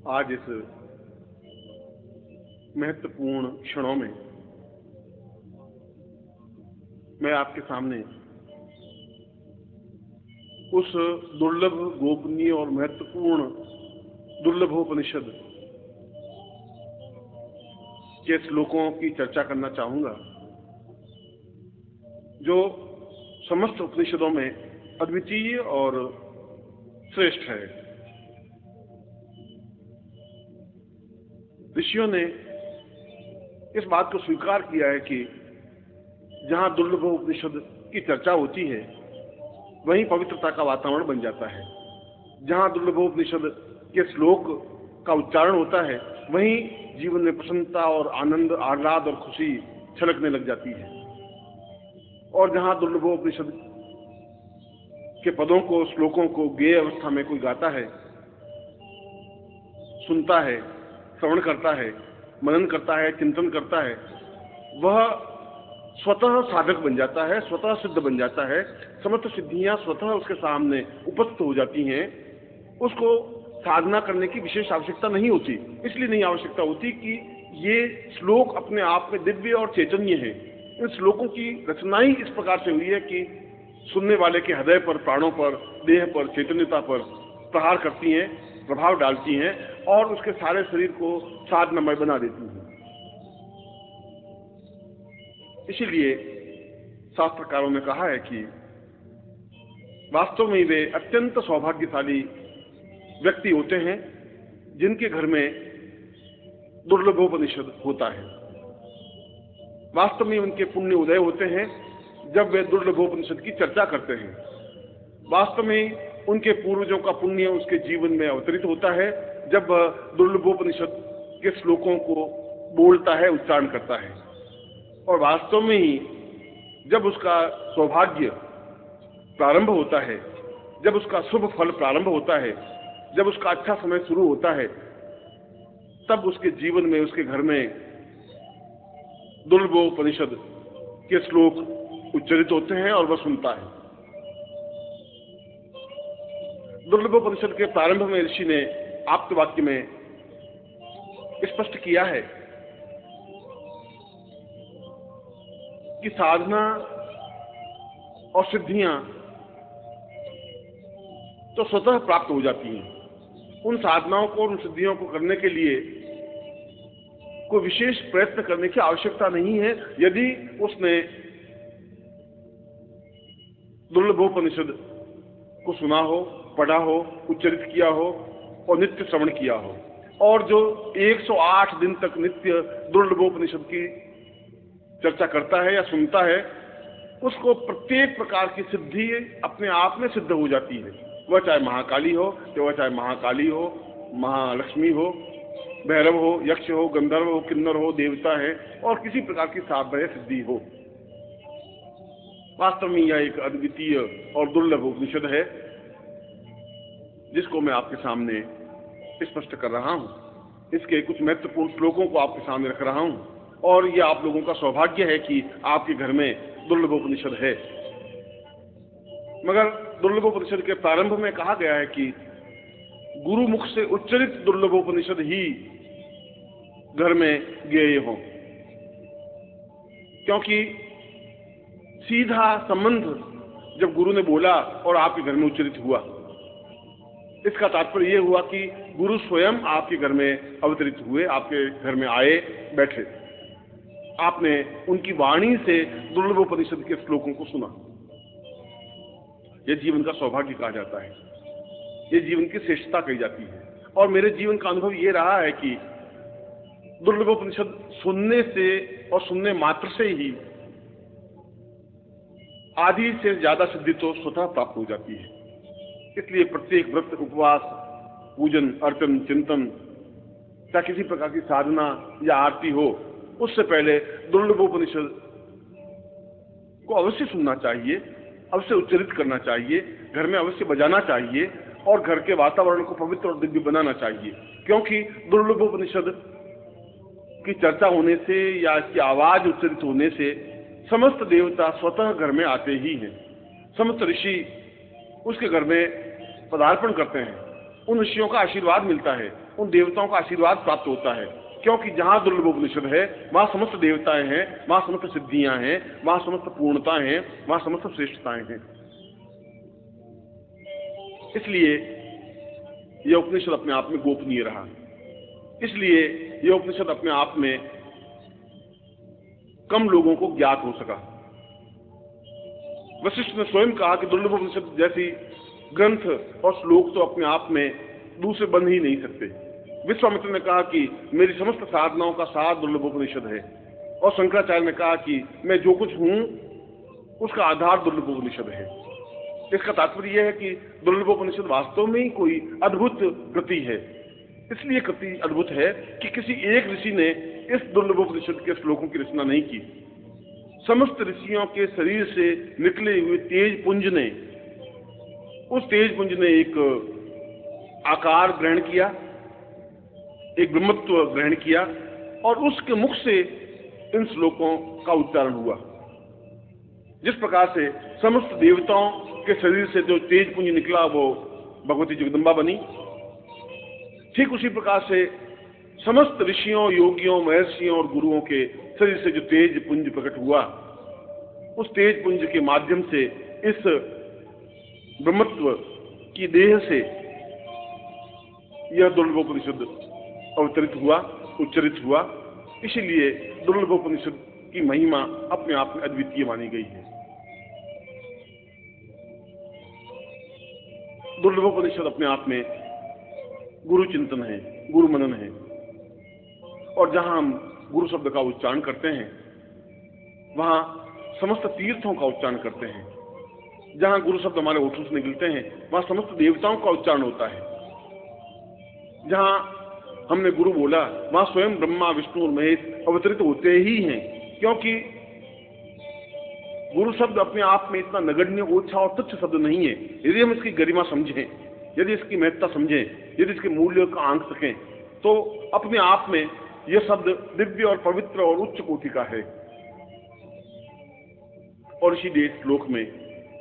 आज इस महत्वपूर्ण क्षणों में मैं आपके सामने उस दुर्लभ, गोपनीय और महत्वपूर्ण दुर्लभोपनिषद के श्लोकों की चर्चा करना चाहूंगा जो समस्त उपनिषदों में अद्वितीय और श्रेष्ठ है। ऋषियों ने इस बात को स्वीकार किया है कि जहां दुर्लभोपनिषद की चर्चा होती है वहीं पवित्रता का वातावरण बन जाता है। जहां दुर्लभोपनिषद के श्लोक का उच्चारण होता है वहीं जीवन में प्रसन्नता और आनंद, आह्लाद और खुशी छलकने लग जाती है। और जहां दुर्लभोपनिषद के पदों को, श्लोकों को गेय अवस्था में कोई गाता है, सुनता है, श्रवण करता है, मनन करता है, चिंतन करता है, वह स्वतः साधक बन जाता है, स्वतः सिद्ध बन जाता है। समस्त सिद्धियां स्वतः उसके सामने उपस्थित हो जाती हैं। उसको साधना करने की विशेष आवश्यकता नहीं होती। इसलिए नहीं आवश्यकता होती कि ये श्लोक अपने आप में दिव्य और चैतन्य है। इन श्लोकों की रचना ही इस प्रकार से हुई है कि सुनने वाले के हृदय पर, प्राणों पर, देह पर, चैतन्यता पर प्रहार करती हैं, प्रभाव डालती हैं और उसके सारे शरीर को साधनामय बना देती हैं। इसीलिए शास्त्रकारों ने कहा है कि वास्तव में वे अत्यंत सौभाग्यशाली व्यक्ति होते हैं जिनके घर में दुर्लभोपनिषद होता है। वास्तव में उनके पुण्य उदय होते हैं जब वे दुर्लभोपनिषद की चर्चा करते हैं। वास्तव में उनके पूर्वजों का पुण्य उसके जीवन में अवतरित होता है जब दुर्लभोपनिषद के श्लोकों को बोलता है, उच्चारण करता है। और वास्तव में ही जब उसका सौभाग्य प्रारंभ होता है, जब उसका शुभ फल प्रारंभ होता है, जब उसका अच्छा समय शुरू होता है, तब उसके जीवन में, उसके घर में दुर्लभोपनिषद के श्लोक उच्चरित होते हैं और वह सुनता है। दुर्लभोपनिषद के प्रारंभ में ऋषि ने आप्तवाक्य में स्पष्ट किया है कि साधना और सिद्धियां तो स्वतः प्राप्त हो जाती हैं। उन साधनाओं को और उन सिद्धियों को करने के लिए कोई विशेष प्रयत्न करने की आवश्यकता नहीं है। यदि उसने दुर्लभोपनिषद को सुना हो, पढ़ा हो, उच्चरित किया हो और नित्य श्रवण किया हो, और जो 108 दिन तक नित्य दुर्लभोपनिषद की चर्चा करता है या सुनता है, उसको प्रत्येक प्रकार की सिद्धि अपने आप में सिद्ध हो जाती है। वह चाहे महाकाली हो, वह चाहे महाकाली हो, महालक्ष्मी हो, भैरव हो, यक्ष हो, गंधर्व हो, किन्नर हो, देवता है और किसी प्रकार की साध्य सिद्धि हो। वास्तव में यह एक अद्वितीय और दुर्लभ उपनिषद है जिसको मैं आपके सामने स्पष्ट कर रहा हूं। इसके कुछ महत्वपूर्ण श्लोकों को आपके सामने रख रहा हूं और यह आप लोगों का सौभाग्य है कि आपके घर में दुर्लभोपनिषद है। मगर दुर्लभोपनिषद के प्रारंभ में कहा गया है कि गुरु मुख से उच्चरित दुर्लभोपनिषद ही घर में गेय हो, क्योंकि सीधा संबंध जब गुरु ने बोला और आपके घर में उच्चरित हुआ, इसका तात्पर्य यह हुआ कि गुरु स्वयं आपके घर में अवतरित हुए, आपके घर में आए, बैठे। आपने उनकी वाणी से दुर्लभोपनिषद के श्लोकों को सुना। यह जीवन का सौभाग्य कहा जाता है, यह जीवन की श्रेष्ठता कही जाती है। और मेरे जीवन का अनुभव यह रहा है कि दुर्लभोपनिषद सुनने से और सुनने मात्र से ही आधी से ज्यादा सिद्धि तो स्वतः प्राप्त हो जाती है। इसलिए प्रत्येक व्रत, उपवास, पूजन, अर्चन, चिंतन या किसी प्रकार की साधना या आरती हो, उससे पहले दुर्लभोपनिषद को अवश्य सुनना चाहिए, अवश्य उच्चरित करना चाहिए, घर में अवश्य बजाना चाहिए और घर के वातावरण को पवित्र और दिव्य बनाना चाहिए। क्योंकि दुर्लभोपनिषद की चर्चा होने से या इसकी आवाज उच्चरित होने से समस्त देवता स्वतः घर में आते ही हैं। समस्त ऋषि उसके घर में पदार्पण करते हैं उन ऋषियों का आशीर्वाद मिलता है, उन देवताओं का आशीर्वाद प्राप्त होता है, क्योंकि जहां दुर्लभोपनिषद है वहां समस्त देवताएं हैं, वहां समस्त सिद्धियां हैं, वहां समस्त पूर्णताएं हैं, वहां समस्त श्रेष्ठताएं हैं। इसलिए यह उपनिषद अपने आप में गोपनीय रहा, इसलिए यह उपनिषद अपने आप में कम लोगों को ज्ञात हो सका। वशिष्ठ ने स्वयं कहा कि दुर्लभोपनिषद जैसी ग्रंथ और श्लोक तो अपने आप में दूसरे बन ही नहीं सकते। विश्वामित्र ने कहा कि मेरी समस्त साधनाओं का सार दुर्लभोपनिषद है, और शंकराचार्य ने कहा कि मैं जो कुछ हूं उसका आधार दुर्लभोपनिषद है। इसका तात्पर्य यह है कि दुर्लभोपनिषद वास्तव में ही कोई अद्भुत कृति है। इसलिए कृति अद्भुत है कि किसी एक ऋषि ने इस दुर्लभोपनिषद के श्लोकों की रचना नहीं की। समस्त ऋषियों के शरीर से निकले हुए तेज पुंज ने, उस तेज पुंज ने एक आकार ग्रहण किया, एक ब्रह्मत्व ग्रहण किया, और उसके मुख से इन श्लोकों का उच्चारण हुआ। जिस प्रकार से समस्त देवताओं के शरीर से जो तेज पुंज निकला वो भगवती जगदम्बा बनी, ठीक उसी प्रकार से समस्त ऋषियों, योगियों, महर्षियों और गुरुओं के शरीर से जो तेज पुंज प्रकट हुआ, उस तेज पुंज के माध्यम से इस ब्रह्मत्व की देह से यह दुर्लभोपनिषद अवतरित हुआ, उच्चरित हुआ। इसीलिए दुर्लभोपनिषद की महिमा अपने आप में अद्वितीय मानी गई है। दुर्लभोपनिषद अपने आप में गुरु चिंतन है, गुरु मनन है, और जहां हम गुरु शब्द का उच्चारण करते हैं वहां समस्त तीर्थों का उच्चारण करते हैं। जहां गुरु शब्द हमारे ओठों से निकलते हैं वहां समस्त देवताओं का उच्चारण होता है। जहां हमने गुरु बोला वहां स्वयं ब्रह्मा, विष्णु और महेश अवतरित होते ही हैं, क्योंकि गुरु शब्द अपने आप में इतना नगण्य, ओछा और तुच्छ शब्द नहीं है। यदि हम इसकी गरिमा समझें, यदि इसकी महत्ता समझें, यदि इसके मूल्य का आंक सकें, तो अपने आप में यह शब्द दिव्य और पवित्र और उच्च कोटि का है। और इसीलिए श्लोक में,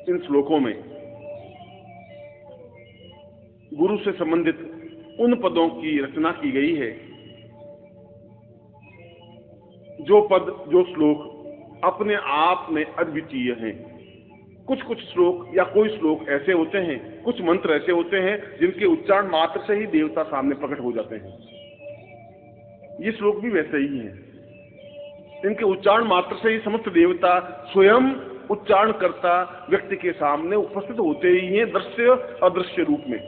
इन श्लोकों में गुरु से संबंधित उन पदों की रचना की गई है जो पद, जो श्लोक अपने आप में अद्वितीय हैं। कुछ कुछ श्लोक या कोई श्लोक ऐसे होते हैं, कुछ मंत्र ऐसे होते हैं जिनके उच्चारण मात्र से ही देवता सामने प्रकट हो जाते हैं। ये श्लोक भी वैसे ही हैं। इनके उच्चारण मात्र से ही समस्त देवता स्वयं उच्चारण करता व्यक्ति के सामने उपस्थित होते ही हैं, दृश्य अदृश्य रूप में।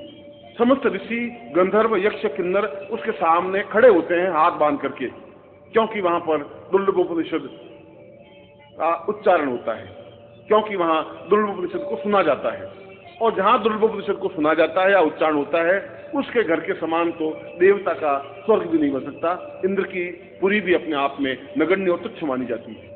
समस्त ऋषि, गंधर्व, यक्ष, किन्नर उसके सामने खड़े होते हैं हाथ बांध करके, क्योंकि वहां पर दुर्लभोपनिषद का उच्चारण होता है, क्योंकि वहां दुर्लभोपनिषद को सुना जाता है। और जहां दुर्लभोपनिषद को सुना जाता है या उच्चारण होता है, उसके घर के समान तो देवता का स्वर्ग भी नहीं बन सकता। इंद्र की पुरी भी अपने आप में नगण्य और तुच्छ मानी जाती है,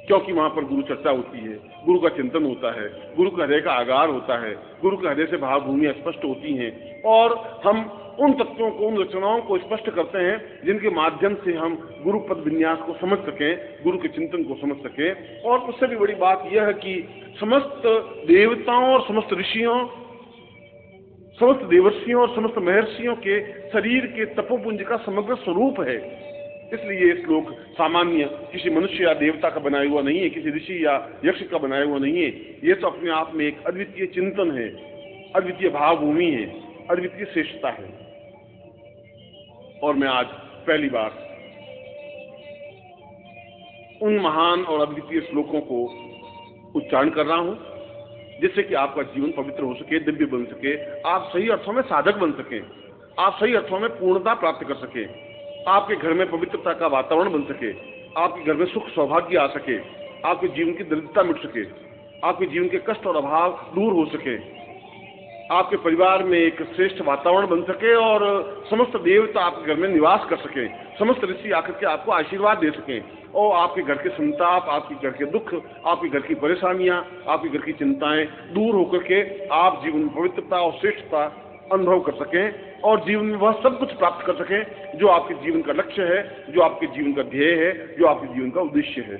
क्योंकि वहां पर गुरु चर्चा होती है, गुरु का चिंतन होता है, गुरु के हृदय का आगार होता है, गुरु के हृदय से भावभूमियां स्पष्ट होती हैं, और हम उन तत्वों को, उन रचनाओं को स्पष्ट करते हैं जिनके माध्यम से हम गुरु पद विन्यास को समझ सकें, गुरु के चिंतन को समझ सकें। और उससे भी बड़ी बात यह है कि समस्त देवताओं और समस्त ऋषियों, समस्त देवर्षियों और समस्त महर्षियों के शरीर के तपोपुंज का समग्र स्वरूप है। इसलिए ये श्लोक सामान्य किसी मनुष्य या देवता का बनाया हुआ नहीं है, किसी ऋषि या यक्ष का बनाया हुआ नहीं है। ये तो अपने आप में एक अद्वितीय चिंतन है, अद्वितीय भावभूमि है, अद्वितीय श्रेष्ठता है। और मैं आज पहली बार उन महान और अद्वितीय श्लोकों को उच्चारण कर रहा हूं, जिससे कि आपका जीवन पवित्र हो सके, दिव्य बन सके, आप सही अर्थों में साधक बन सकें, आप सही अर्थों में पूर्णता प्राप्त कर सके, आपके घर में पवित्रता का वातावरण बन सके, आपके घर में सुख सौभाग्य आ सके, आपके जीवन की दरिद्रता मिट सके, आपके जीवन के कष्ट और अभाव दूर हो सके, आपके परिवार में एक श्रेष्ठ वातावरण बन सके, और समस्त देवता आपके घर में निवास कर सके, समस्त ऋषि आकर के आपको आशीर्वाद दे सकें, और आपके घर के संताप, आपके घर के दुख, आपके घर की परेशानियां, आपके घर की चिंताएं दूर होकर के आप जीवन में पवित्रता और श्रेष्ठता अनुभव कर सकें, और जीवन में वह सब कुछ प्राप्त कर सकें जो आपके जीवन का लक्ष्य है, जो आपके जीवन का ध्येय है, जो आपके जीवन का उद्देश्य है।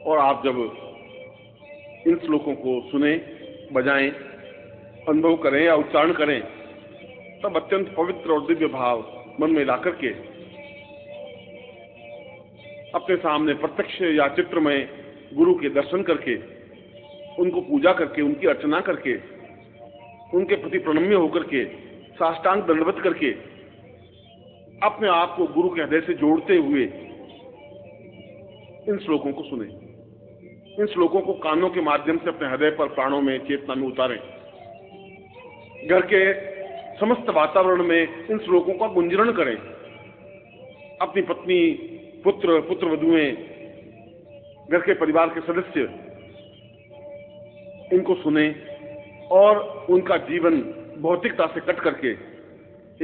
और आप जब इन श्लोकों को सुने, बजाएं, अनुभव करें या उच्चारण करें, तब अत्यंत पवित्र और दिव्य भाव मन में ला करके अपने सामने प्रत्यक्ष या चित्र में गुरु के दर्शन करके, उनको पूजा करके, उनकी अर्चना करके, उनके प्रति प्रणम्य होकर के, साष्टांग दंडवत करके अपने आप को गुरु के हृदय से जोड़ते हुए इन श्लोकों को सुने। इन श्लोकों को कानों के माध्यम से अपने हृदय पर, प्राणों में, चेतना में उतारें। घर के समस्त वातावरण में इन श्लोकों का गुंजरण करें। अपनी पत्नी, पुत्र, पुत्रवधुएं, घर के परिवार के सदस्य इनको सुने और उनका जीवन भौतिकता से कट करके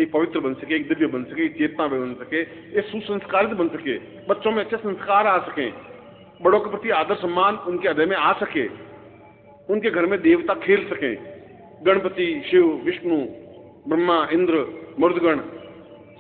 एक पवित्र बन सके, एक दिव्य बन सके, एक चेतना बन सके, एक सुसंस्कारित बन सके, बच्चों में अच्छे संस्कार आ सकें, बड़ों के प्रति आदर सम्मान उनके हृदय में आ सके, उनके घर में देवता खेल सकें, गणपति, शिव, विष्णु, ब्रह्मा, इंद्र, मरुदगण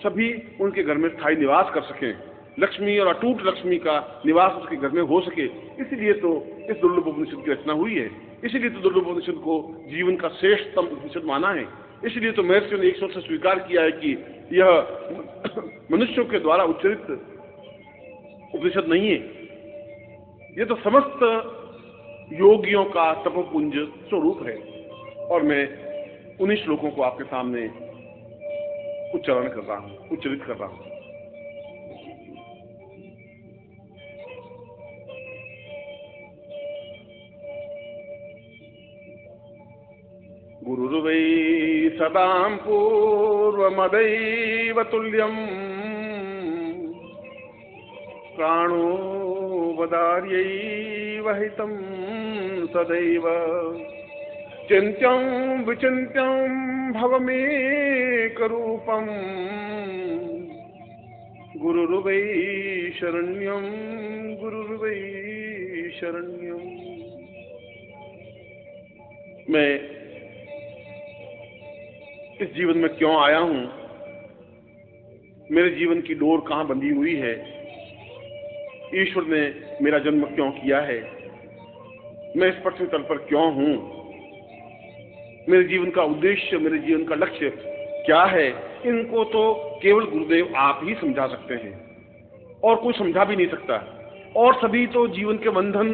सभी उनके घर में स्थायी निवास कर सकें, लक्ष्मी और अटूट लक्ष्मी का निवास उसके घर में हो सके। इसलिए तो इस दुर्लभ उपनिषद की रचना हुई है। इसलिए तो दुर्लभ उपनिषद को जीवन का श्रेष्ठतम उपनिषद माना है। इसलिए तो महर्षियों ने एक स्वर से स्वीकार किया है कि यह मनुष्यों के द्वारा उच्चरित उपनिषद नहीं है, यह तो समस्त योगियों का तपोपुंज स्वरूप है। और मैं उन्हीं श्लोकों को आपके सामने उच्चारण कर रहा हूं, उच्चरित कर रहा हूं। गुरुर्वै सदां पूर्वमदैव तुल्यम् प्राणो वदार्यैव हितं सदैव चिन्त्यं विचिन्त्यं भवमेकरूपम् गुरुर्वै शरण्यं गुरुर्वै शरण्यं। मैं इस जीवन में क्यों आया हूं, मेरे जीवन की डोर कहां बंधी हुई है, ईश्वर ने मेरा जन्म क्यों किया है, मैं इस पृथ्वी तल पर क्यों हूं, मेरे जीवन का उद्देश्य, मेरे जीवन का लक्ष्य क्या है, इनको तो केवल गुरुदेव आप ही समझा सकते हैं और कोई समझा भी नहीं सकता। और सभी तो जीवन के बंधन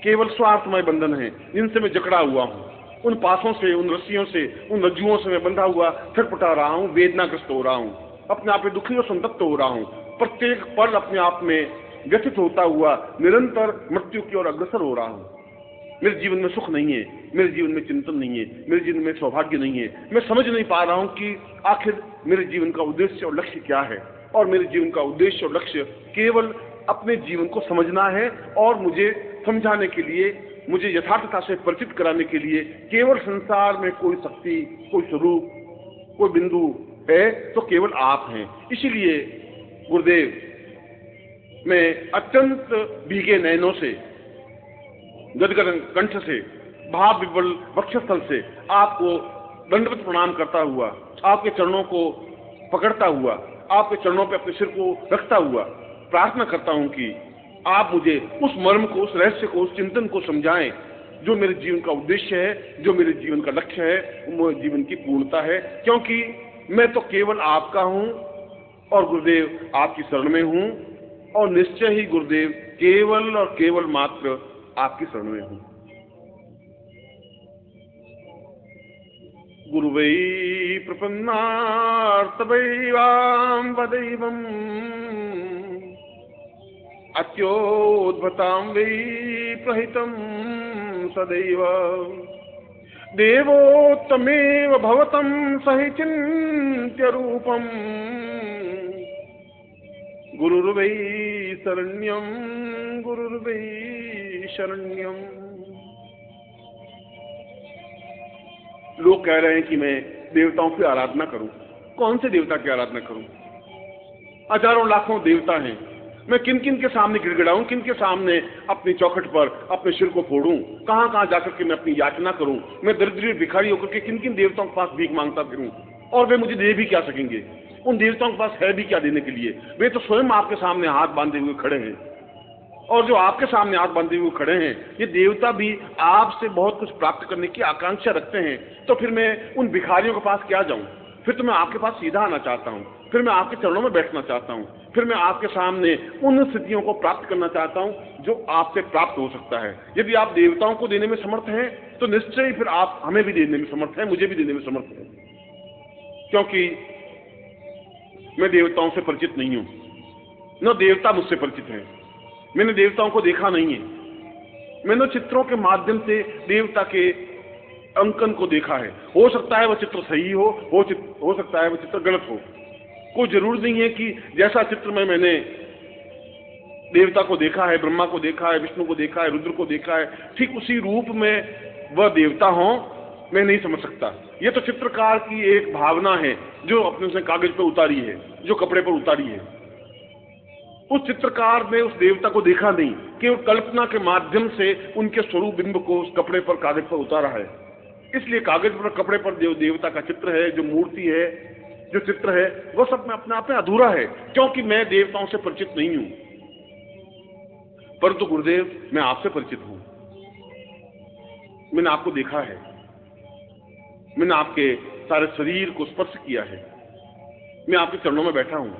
केवल स्वार्थमय बंधन हैं जिनसे मैं जकड़ा हुआ हूं। उन पासों से, उन रस्सियों से, उन रज्जुओं से मैं बंधा हुआ छटपटा रहा हूं, वेदनाग्रस्त हो रहा हूं, अपने आप में दुखी और संतप्त हो रहा हूं, प्रत्येक पल अपने आप में व्यथित होता हुआ निरंतर मृत्यु की ओर अग्रसर हो रहा हूं। मेरे जीवन में सुख नहीं है, मेरे जीवन में चिंतन नहीं है, मेरे जीवन में सौभाग्य नहीं है। मैं समझ नहीं पा रहा हूं कि आखिर मेरे जीवन का उद्देश्य और लक्ष्य क्या है। और मेरे जीवन का उद्देश्य और लक्ष्य केवल अपने जीवन को समझना है और मुझे समझाने के लिए, मुझे यथार्थता से परिचित कराने के लिए केवल संसार में कोई शक्ति, कोई स्वरूप, कोई बिंदु है तो केवल आप हैं। इसीलिए गुरुदेव, मैं अत्यंत भीगे नयनों से, गदगद कंठ से, भाव विवल वक्षस्थल से आपको दंडवत प्रणाम करता हुआ, आपके चरणों को पकड़ता हुआ, आपके चरणों पे अपने सिर को रखता हुआ प्रार्थना करता हूं कि आप मुझे उस मर्म को, उस रहस्य को, उस चिंतन को समझाएं जो मेरे जीवन का उद्देश्य है, जो मेरे जीवन का लक्ष्य है, वो जीवन की पूर्णता है। क्योंकि मैं तो केवल आपका हूं और गुरुदेव आपकी शरण में हूं और निश्चय ही गुरुदेव केवल और केवल मात्र आपकी शरण में हूं। गुरुवै प्रपन्नार्तवैवां वदैवम् अत्योद्भतां वै प्रहितं सदैव देवोत्तमेव भवतं सहि चिन्त्य रूपम् गुरुर्वै शरण्यं गुरुर्वै शरण्यं। लोग कह रहे हैं कि मैं देवताओं की आराधना करूं। कौन से देवता की आराधना करूं? हजारों लाखों देवता हैं। मैं किन किन के सामने गिड़गिड़ाऊं, किन के सामने अपनी चौखट पर अपने सिर को फोड़ूं, कहां कहां जाकर के मैं अपनी याचना करूं? मैं दरिद्र भिखारी होकर के किन किन देवताओं के पास भीख मांगता फिरूं? और वे मुझे दे भी क्या सकेंगे? उन देवताओं के पास है भी क्या देने के लिए? वे तो स्वयं आपके सामने हाथ बांधे हुए खड़े हैं और जो आपके सामने आंख बांधे हुए खड़े हैं, ये देवता भी आपसे बहुत कुछ प्राप्त करने की आकांक्षा रखते हैं। तो फिर मैं उन भिखारियों के पास क्या जाऊं? फिर तो मैं आपके पास सीधा आना चाहता हूं, फिर मैं आपके चरणों में बैठना चाहता हूं, फिर मैं आपके सामने उन स्थितियों को प्राप्त करना चाहता हूं जो आपसे प्राप्त हो सकता है। यदि आप देवताओं को देने में समर्थ हैं तो निश्चय ही फिर आप हमें भी देने में समर्थ हैं, मुझे भी देने में समर्थ हैं, क्योंकि मैं देवताओं से परिचित नहीं हूं, न देवता मुझसे परिचित हैं। मैंने देवताओं को देखा नहीं है, मैंने चित्रों के माध्यम से देवता के अंकन को देखा है। हो सकता है वह चित्र सही हो सकता है वह चित्र गलत हो। कोई जरूर नहीं है कि जैसा चित्र में मैंने देवता को देखा है, ब्रह्मा को देखा है, विष्णु को देखा है, रुद्र को देखा है, ठीक उसी रूप में वह देवता हो, मैं नहीं समझ सकता। यह तो चित्रकार की एक भावना है जो अपने उसने कागज पर उतारी है, जो कपड़े पर उतारी है। उस चित्रकार ने उस देवता को देखा नहीं, केवल कल्पना के माध्यम से उनके स्वरूप बिंब को उस कपड़े पर, कागज पर उतारा है। इसलिए कागज पर, कपड़े पर जो देवता का चित्र है, जो मूर्ति है, जो चित्र है, वह सब में अपने आप में अधूरा है, क्योंकि मैं देवताओं से परिचित नहीं हूं। परंतु गुरुदेव, मैं आपसे परिचित हूं। मैंने आपको देखा है, मैंने आपके सारे शरीर को स्पर्श किया है, मैं आपके चरणों में बैठा हूं।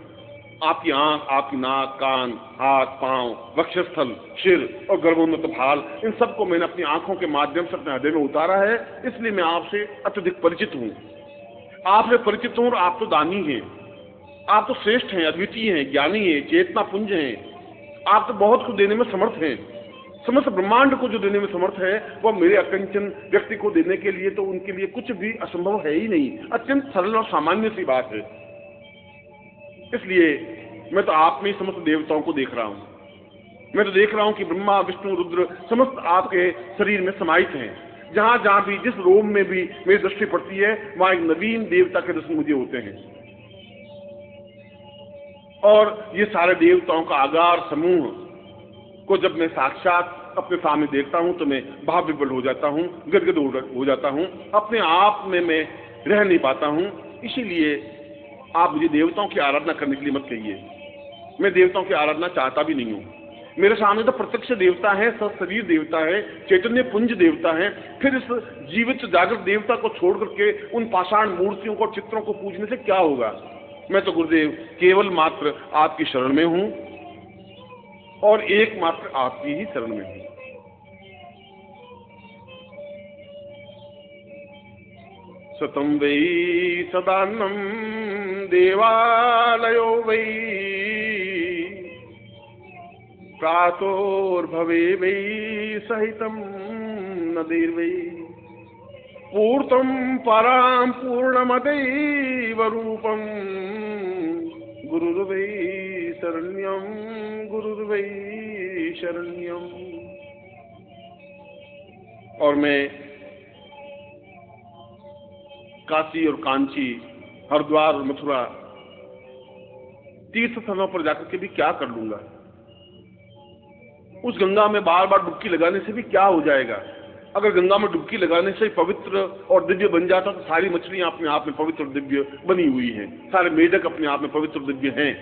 आपकी आंख, आपकी नाक, कान, हाथ, पांव, वक्षस्थल, सिर और गर्भोन्नत भाल, इन सबको मैंने अपनी आंखों के माध्यम से अपने हृदय में उतारा है। इसलिए मैं आपसे अत्यधिक परिचित हूं। आपसे परिचित हूं और आप तो दानी हैं, आप तो श्रेष्ठ हैं, अद्वितीय हैं, ज्ञानी हैं, चेतना पुंज हैं। आप तो बहुत कुछ देने में समर्थ हैं। समस्त ब्रह्मांड को जो देने में समर्थ है, वह मेरे अकंचन व्यक्ति को देने के लिए तो उनके लिए कुछ भी असंभव है ही नहीं। अत्यंत सरल और सामान्य सी बात है। इसलिए मैं तो आप में समस्त देवताओं को देख रहा हूं। मैं तो देख रहा हूं कि ब्रह्मा, विष्णु, रुद्र समस्त आपके शरीर में समाहित हैं। जहां जहां भी, जिस रोम में भी मेरी दृष्टि पड़ती है, वहां एक नवीन देवता के दर्शन मुझे होते हैं। और ये सारे देवताओं का आगार समूह को जब मैं साक्षात अपने सामने देखता हूं तो मैं भाव विवल हो जाता हूं, गदगद हो जाता हूं, अपने आप में मैं रह नहीं पाता हूं। इसीलिए आप मुझे देवताओं की आराधना करने के लिए मत कहिए। मैं देवताओं की आराधना चाहता भी नहीं हूं। मेरे सामने तो प्रत्यक्ष देवता है, सशरीर देवता है, चैतन्य पुंज देवता है। फिर इस जीवित जागृत देवता को छोड़ करके उन पाषाण मूर्तियों को, चित्रों को पूजने से क्या होगा? मैं तो गुरुदेव केवल मात्र आपकी शरण में हूं और एकमात्र आपकी ही शरण में हूं। सतं वै सदान्नं देवालयो वै प्रातोर्भवे वै सहितं नदीर्वै पूर्तं परां पूर्णमदैव रूपं गुरुर्वै शरण्यं गुरुर्वै शरण्यं। और मैं काशी और कांची, हरिद्वार और मथुरा तीर्थ स्थलों पर जाकर के भी क्या कर लूंगा? उस गंगा में बार बार डुबकी लगाने से भी क्या हो जाएगा? अगर गंगा में डुबकी लगाने से पवित्र और दिव्य बन जाता तो सारी मछलियां अपने आप में पवित्र और दिव्य बनी हुई हैं, सारे मेढक अपने आप में पवित्र और दिव्य हैं।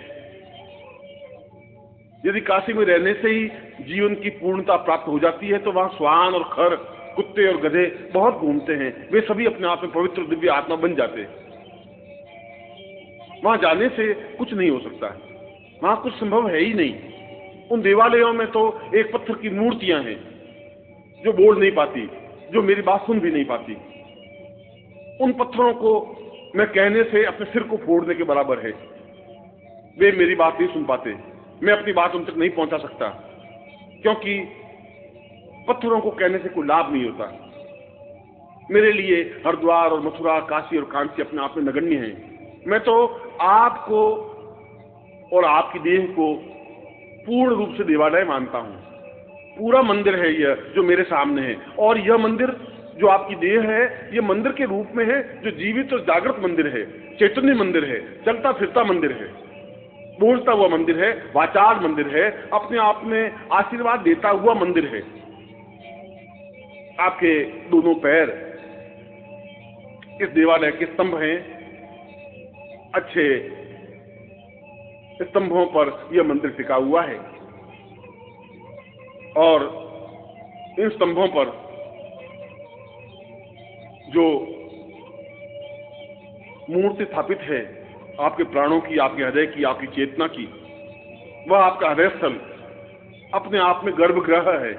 यदि काशी में रहने से ही जीवन की पूर्णता प्राप्त हो जाती है तो वहां श्वान और खर, कुत्ते और गधे बहुत घूमते हैं, वे सभी अपने आप में पवित्र दिव्य आत्मा बन जाते हैं। वहां जाने से कुछ नहीं हो सकता, वहां कुछ संभव है ही नहीं। उन देवालयों में तो एक पत्थर की मूर्तियां हैं जो बोल नहीं पाती, जो मेरी बात सुन भी नहीं पाती। उन पत्थरों को मैं कहने से अपने सिर को फोड़ने के बराबर है। वे मेरी बात नहीं सुन पाते, मैं अपनी बात उन तक नहीं पहुंचा सकता, क्योंकि पत्थरों को कहने से कोई लाभ नहीं होता। मेरे लिए हरिद्वार और मथुरा, काशी और कांची अपने आप में नगण्य हैं। मैं तो आपको और आपकी देह को पूर्ण रूप से देवालय मानता हूं। पूरा मंदिर है यह जो मेरे सामने है, और यह मंदिर जो आपकी देह है, यह मंदिर के रूप में है, जो जीवित और जागृत मंदिर है, चैतन्य मंदिर है, चलता फिरता मंदिर है, बोलता हुआ मंदिर है, वाचाल मंदिर है, अपने आप में आशीर्वाद देता हुआ मंदिर है। आपके दोनों पैर इस देवालय के स्तंभ हैं। अच्छे स्तंभों पर यह मंदिर टिका हुआ है। और इन स्तंभों पर जो मूर्ति स्थापित है आपके प्राणों की, आपके हृदय की, आपकी चेतना की, वह आपका हृदय स्थल अपने आप में गर्भगृह है।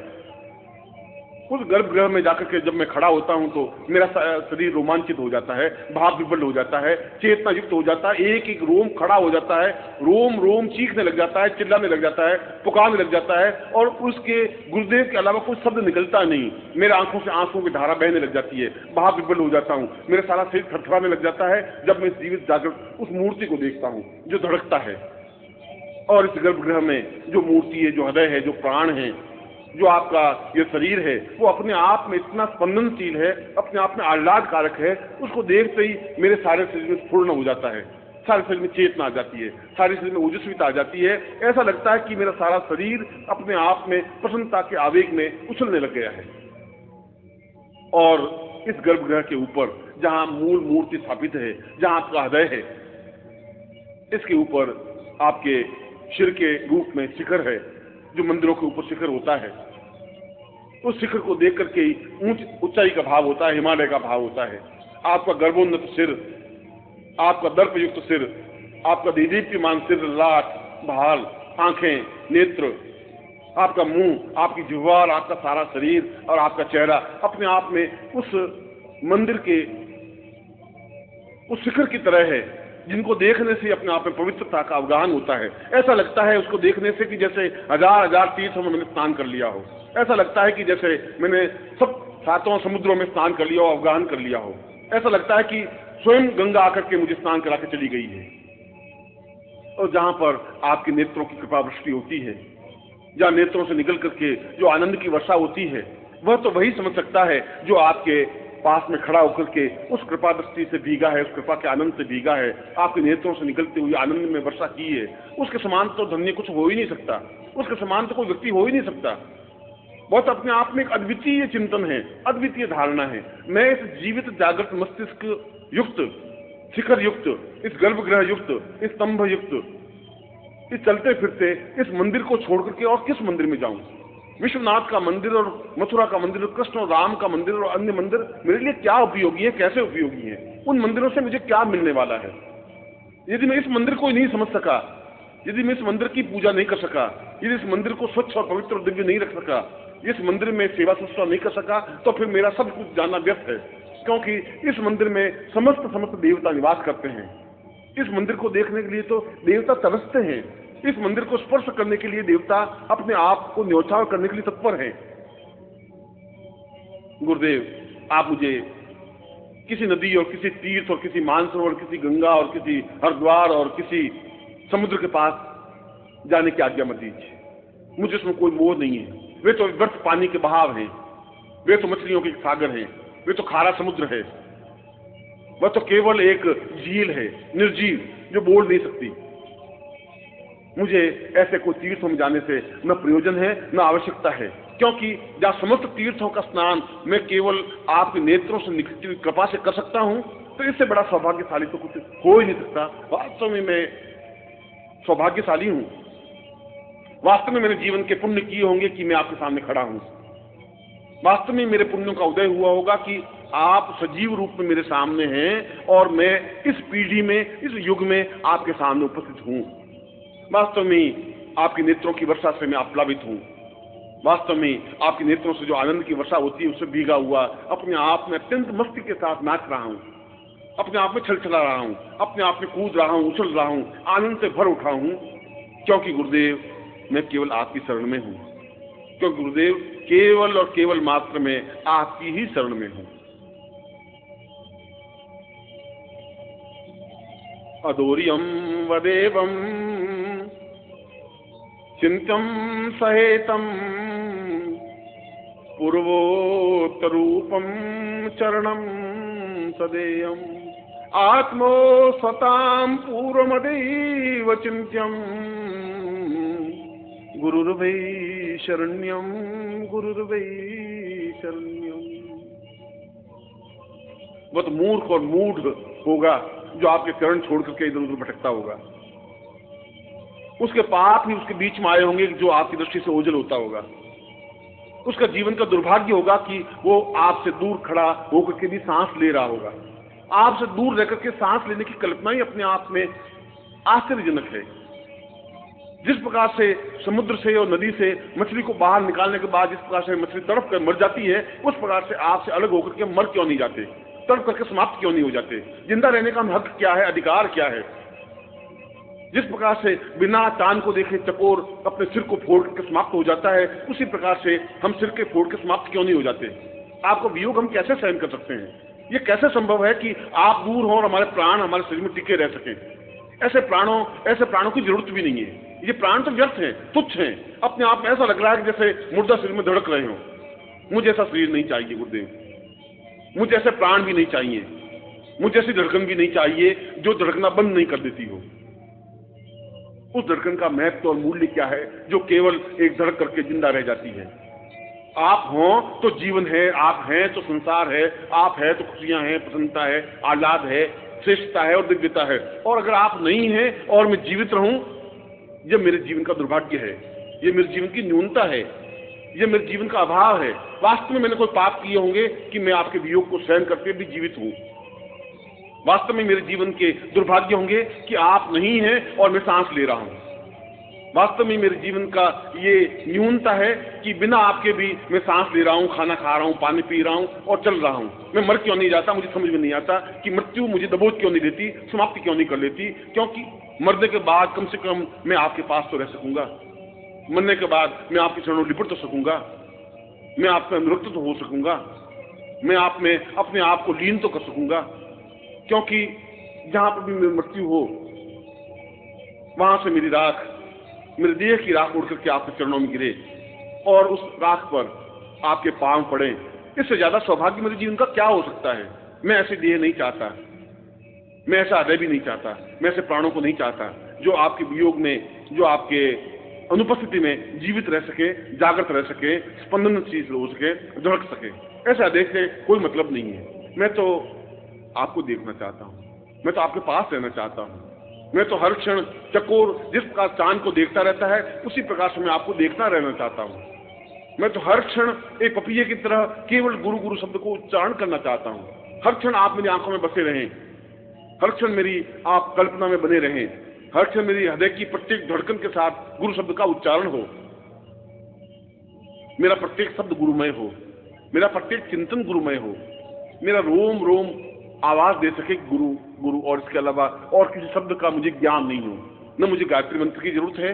उस गर्भगृह में जाकर के जब मैं खड़ा होता हूं तो मेरा शरीर रोमांचित हो जाता है, भाव विभोर हो जाता है, चेतना युक्त हो जाता है, एक एक रोम खड़ा हो जाता है, रोम रोम चीखने लग जाता है, चिल्लाने लग जाता है, पुकारने लग जाता है, और उसके गुरुदेव के अलावा कोई शब्द निकलता नहीं। मेरे आंखों से आंसुओं की धारा बहने लग जाती है, भाव विभोर हो जाता हूँ, मेरा सारा शरीर थरथराने लग जाता है जब मैं जीवित जागृत उस मूर्ति को देखता हूँ जो धड़कता है। और इस गर्भगृह में जो मूर्ति है, जो हृदय है, जो प्राण है, जो आपका ये शरीर है, वो अपने आप में इतना स्पंदनशील है, अपने आप में आह्लादकारक है, उसको देखते ही मेरे सारे शरीर में स्फुरण हो जाता है, सारे शरीर में चेतना आ जाती है, सारे शरीर में ओजस्विता आ जाती है। ऐसा लगता है कि मेरा सारा शरीर अपने आप में प्रसन्नता के आवेग में उछलने लग गया है। और इस गर्भगृह के ऊपर जहां मूल मूर्ति स्थापित है, जहां आपका हृदय है, इसके ऊपर आपके शिर के रूप में शिखर है, जो मंदिरों के ऊपर शिखर होता है। उस शिखर को देख करके ही ऊंचाई का भाव होता है, हिमालय का भाव होता है। आपका गर्भोन्नत सिर, आपका दर्पयुक्त सिर, आपका दीदीप्यमान सिर, लाट, भाल, आंखें, नेत्र, आपका मुंह, आपकी जिह्वा, आपका सारा शरीर और आपका चेहरा अपने आप में उस मंदिर के उस शिखर की तरह है, जिनको देखने से अपने आप में पवित्रता का अवगाहन होता है। ऐसा लगता है उसको देखने से कि जैसे हजार हजार तीर्थों में मैंने स्नान कर लिया हो। ऐसा लगता है कि जैसे मैंने सब सातों समुद्रों में स्नान कर लिया हो, अवगाहन कर लिया हो। ऐसा लगता है कि स्वयं गंगा आकर के मुझे स्नान करा के चली गई है। और जहां पर आपके नेत्रों की कृपा वृष्टि होती है, जहां नेत्रों से निकल करके जो आनंद की वर्षा होती है, वह तो वही समझ सकता है जो आपके पास में खड़ा होकर के उस कृपा दृष्टि से भीगा है, उस कृपा के आनंद से भीगा है, आपके नेत्रों से निकलते हुए आनंद में वर्षा की है। उसके समान तो धन्य कुछ हो ही नहीं सकता, उसके समान तो कोई व्यक्ति हो ही नहीं सकता। बहुत अपने आप में एक अद्वितीय चिंतन है, अद्वितीय धारणा है। मैं इस जीवित जागृत मस्तिष्क युक्त, शिखर युक्त, इस गर्भगृह युक्त, इस स्तंभ युक्त, इस चलते फिरते इस मंदिर को छोड़ करके और किस मंदिर में जाऊं? विश्वनाथ का मंदिर और मथुरा का मंदिर, कृष्ण और राम का मंदिर और अन्य मंदिर मेरे लिए क्या उपयोगी है, कैसे उपयोगी है? उन मंदिरों से मुझे क्या मिलने वाला है? यदि मैं इस मंदिर को नहीं समझ सका, यदि मैं इस मंदिर की पूजा नहीं कर सका, यदि इस मंदिर को स्वच्छ और पवित्र और दिव्य नहीं रख सका, इस मंदिर में सेवा शुश्रूषा नहीं कर सका, तो फिर मेरा सब कुछ जानना व्यर्थ है। क्योंकि इस मंदिर में समस्त देवता निवास करते हैं। इस मंदिर को देखने के लिए तो देवता तरसते हैं, इस मंदिर को स्पर्श करने के लिए देवता अपने आप को न्योछावर करने के लिए तत्पर हैं। गुरुदेव, आप मुझे किसी नदी और किसी तीर्थ और किसी मानसरोवर, किसी गंगा और किसी हरिद्वार और किसी समुद्र के पास जाने की आज्ञा मत दीजिए। मुझे उसमें कोई मोह नहीं है। वे तो व्यर्थ पानी के बहाव हैं, वे तो मछलियों के सागर हैं, वे तो खारा समुद्र है, वह तो केवल एक झील है निर्जीव जो बोल नहीं सकती। मुझे ऐसे कोई तीर्थों में जाने से न प्रयोजन है न आवश्यकता है, क्योंकि जहाँ समस्त तीर्थों का स्नान मैं केवल आपके नेत्रों से निकलती हुई कृपा से कर सकता हूँ, तो इससे बड़ा सौभाग्यशाली तो कुछ हो ही नहीं सकता। वास्तव में मैं सौभाग्यशाली हूँ। वास्तव में मैंने जीवन के पुण्य किए होंगे कि मैं आपके सामने खड़ा हूँ। वास्तव में मेरे पुण्यों का उदय हुआ होगा कि आप सजीव रूप में मेरे सामने हैं और मैं इस पीढ़ी में, इस युग में आपके सामने उपस्थित हूँ। वास्तव में आपके नेत्रों की वर्षा से मैं आप्लावित हूँ। वास्तव में आपके नेत्रों से जो आनंद की वर्षा होती है उससे भीगा हुआ अपने आप में अत्यंत मस्ती के साथ नाच रहा हूँ, अपने आप में छलछला रहा हूँ, अपने आप में कूद रहा हूँ, उछल रहा हूँ, आनंद से भर उठा हूँ, क्योंकि गुरुदेव मैं केवल आपकी शरण में हूँ। क्योंकि गुरुदेव केवल और केवल मात्र में आपकी ही शरण में हूँ। अदोर्यम वदेवम चिंतम सहेतम पूर्वोत्तरूपम चरणम सदेयम आत्मो सताम पूर्वमदैव चिंत्यम गुरुर्वै शरण्यम गुरुर्वै शरण्यम। वह तो मूर्ख और मूढ़ होगा जो आपके चरण छोड़ करके इधर उधर भटकता होगा। उसके पाप ही उसके बीच में आए होंगे जो आपकी दृष्टि से ओझल होता होगा। उसका जीवन का दुर्भाग्य होगा कि वो आपसे दूर खड़ा होकर के भी सांस ले रहा होगा। आपसे दूर रहकर के सांस लेने की कल्पना ही अपने आप में आश्चर्यजनक है। जिस प्रकार से समुद्र से और नदी से मछली को बाहर निकालने के बाद जिस प्रकार से मछली तड़प कर मर जाती है, उस प्रकार से आपसे अलग होकर के मर क्यों नहीं जाते, तड़प करके समाप्त क्यों नहीं हो जाते? जिंदा रहने का हक क्या है, अधिकार क्या है? जिस प्रकार से बिना चांद को देखे चकोर अपने सिर को फोड़ करके समाप्त हो जाता है, उसी प्रकार से हम सिर के फोड़ के समाप्त क्यों नहीं हो जाते? आपको वियोग हम कैसे सहन कर सकते हैं? ये कैसे संभव है कि आप दूर हों और हमारे प्राण हमारे शरीर में टिके रह सकें? ऐसे प्राणों की जरूरत भी नहीं है। ये प्राण तो व्यर्थ हैं, तुच्छ हैं। अपने आप में ऐसा लग रहा है कि जैसे मुर्दा शरीर में धड़क रहे हो। मुझे ऐसा शरीर नहीं चाहिए गुरुदेव, मुझे ऐसे प्राण भी नहीं चाहिए, मुझे ऐसी धड़कन भी नहीं चाहिए जो धड़कना बंद नहीं कर देती हो। उस धड़कन का महत्व और मूल्य क्या है जो केवल एक धड़क करके जिंदा रह जाती है? आप हो तो जीवन है, आप हैं तो संसार है, आप है तो खुशियां हैं, प्रसन्नता है, आह्लाद है, श्रेष्ठता है और दिव्यता है। और अगर आप नहीं हैं और मैं जीवित रहूं, यह मेरे जीवन का दुर्भाग्य है, यह मेरे जीवन की न्यूनता है, यह मेरे जीवन का अभाव है। वास्तव में मैंने कोई पाप किए होंगे कि मैं आपके वियोग को सहन करके भी जीवित हूं। वास्तव में मेरे जीवन के दुर्भाग्य होंगे कि आप नहीं हैं और मैं सांस ले रहा हूं। वास्तव में मेरे जीवन का ये न्यूनता है कि बिना आपके भी मैं सांस ले रहा हूं, खाना खा रहा हूं, पानी पी रहा हूं और चल रहा हूं। मैं मर क्यों नहीं जाता? मुझे समझ में नहीं आता कि मृत्यु मुझे दबोच क्यों नहीं देती, समाप्ति क्यों नहीं कर लेती? क्योंकि मरने के बाद कम से कम मैं आपके पास तो रह सकूंगा, मरने के बाद मैं आपके चरणों लिपट तो सकूंगा, मैं आप में अनुरक्त तो हो सकूंगा, मैं आप में अपने आप को लीन तो कर सकूंगा। क्योंकि जहां पर भी मेरी मृत्यु हो, वहां से मेरी राख, मेरे देह की राख उड़ करके आपके चरणों में गिरे और उस राख पर आपके पांव पड़े। इससे ज्यादा सौभाग्य मेरे जीवन का क्या हो सकता है? मैं ऐसे देह नहीं चाहता, मैं ऐसा हृदय भी नहीं चाहता, मैं ऐसे प्राणों को नहीं चाहता जो आपके वियोग में, जो आपके अनुपस्थिति में जीवित रह सके, जागृत रह सके, स्पंदनशील हो सके, धड़क सके। ऐसा हृदय से कोई मतलब नहीं है। मैं तो आपको देखना चाहता हूं, मैं तो आपके पास रहना चाहता हूं। मैं तो हर क्षण चकोर जिस प्रकार चांद को देखता रहता है, उसी प्रकार से मैं आपको देखता रहना चाहता हूं। मैं तो हर क्षण एक पपीहे की तरह केवल गुरु गुरु शब्द को उच्चारण करना चाहता हूं। हर क्षण आप मेरी आंखों में बसे रहें, हर क्षण मेरी आप कल्पना में बने रहें, हर क्षण मेरी हृदय की प्रत्येक धड़कन के साथ गुरु शब्द का उच्चारण हो, मेरा प्रत्येक शब्द गुरुमय हो, मेरा प्रत्येक चिंतन गुरुमय हो, मेरा रोम रोम आवाज दे सके गुरु गुरु। और इसके अलावा और किसी शब्द का मुझे ज्ञान नहीं हो। न मुझे गायत्री मंत्र की जरूरत है,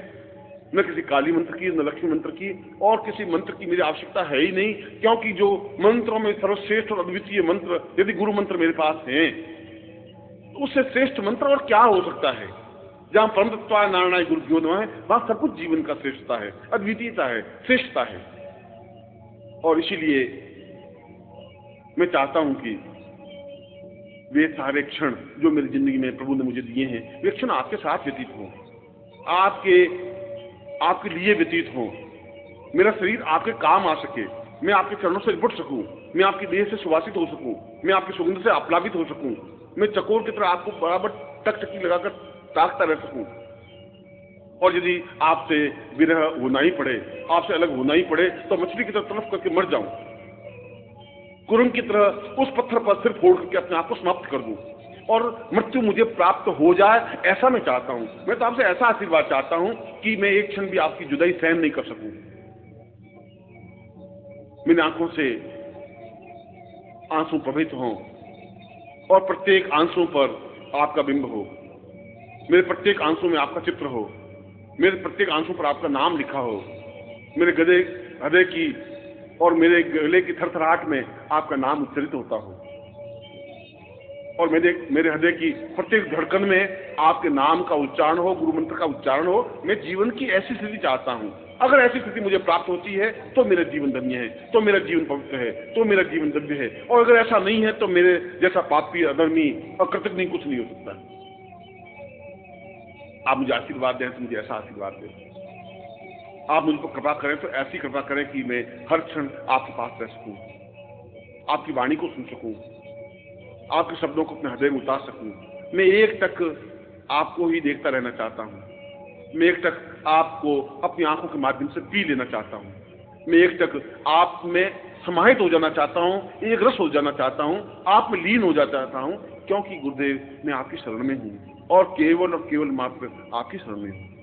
न किसी काली मंत्र की, न लक्ष्मी मंत्र की, और किसी मंत्र की मेरी आवश्यकता है ही नहीं। क्योंकि जो मंत्रों में सर्वश्रेष्ठ और अद्वितीय मंत्र यदि गुरु मंत्र मेरे पास है, तो उससे श्रेष्ठ मंत्र और क्या हो सकता है? जहां परम तत्व नारायण गुरु नमः है, वहां सब कुछ जीवन का श्रेष्ठता है, अद्वितीयता है, श्रेष्ठता है। और इसीलिए मैं चाहता हूं कि वे सारे क्षण जो मेरी जिंदगी में प्रभु ने मुझे दिए हैं, वे क्षण आपके साथ व्यतीत हों, आपके लिए व्यतीत हों। मेरा शरीर आपके काम आ सके, मैं आपके चरणों से लिपट सकूं, मैं आपकी देह से सुवासित हो सकूं, मैं आपकी सुगंध से आप्लावित हो सकूं, मैं चकोर की तरह आपको बराबर टकटकी लगाकर ताकता रह सकूं। और यदि आपसे विरह होना ही पड़े, आपसे अलग होना ही पड़े, तो मछली की तरह तड़प करके मर जाऊं, कुरंग की तरह उस पत्थर पर सिर फोड़ करके अपने आप को समाप्त कर दूं और मृत्यु मुझे प्राप्त हो जाए, ऐसा मैं चाहता हूं। मैं तो आपसे ऐसा आशीर्वाद चाहता हूं कि मैं एक क्षण भी आपकी जुदाई सहन नहीं कर सकूं। मेरी आंखों से आंसू प्रवाहित हों और प्रत्येक आंसू पर आपका बिंब हो, मेरे प्रत्येक आंसू में आपका चित्र हो, मेरे प्रत्येक आंसू पर आपका नाम लिखा हो, मेरे हृदय की और मेरे गले की थरथराहट में आपका नाम उच्चरित होता हो, और मेरे हृदय की प्रत्येक धड़कन में आपके नाम का उच्चारण हो, गुरु मंत्र का उच्चारण हो। मैं जीवन की ऐसी स्थिति चाहता हूं। अगर ऐसी स्थिति मुझे प्राप्त होती है तो मेरा जीवन धन्य है, तो मेरा जीवन पवित्र है, तो मेरा जीवन दिव्य है। और अगर ऐसा नहीं है तो मेरे जैसा पापी, अधर्मी और कृतज्ञ कुछ नहीं हो सकता। आप मुझे आशीर्वाद दें तो मुझे ऐसा आशीर्वाद दें। आप मुझ पर कृपा करें तो ऐसी कृपा करें कि मैं हर क्षण आपके पास रह सकूं, आपकी वाणी को सुन सकूं, आपके शब्दों को अपने हृदय में उतार सकूं। मैं एक टक आपको ही देखता रहना चाहता हूं, मैं एक टक आपको अपनी आंखों के माध्यम से पी लेना चाहता हूं। मैं एक टक आप में समाहित हो जाना चाहता हूँ, एक रस हो जाना चाहता हूँ, आप में लीन हो जाना चाहता हूँ, क्योंकि गुरुदेव मैं आपकी शरण में हूँ और केवल मात्र आपकी शरण में हूँ।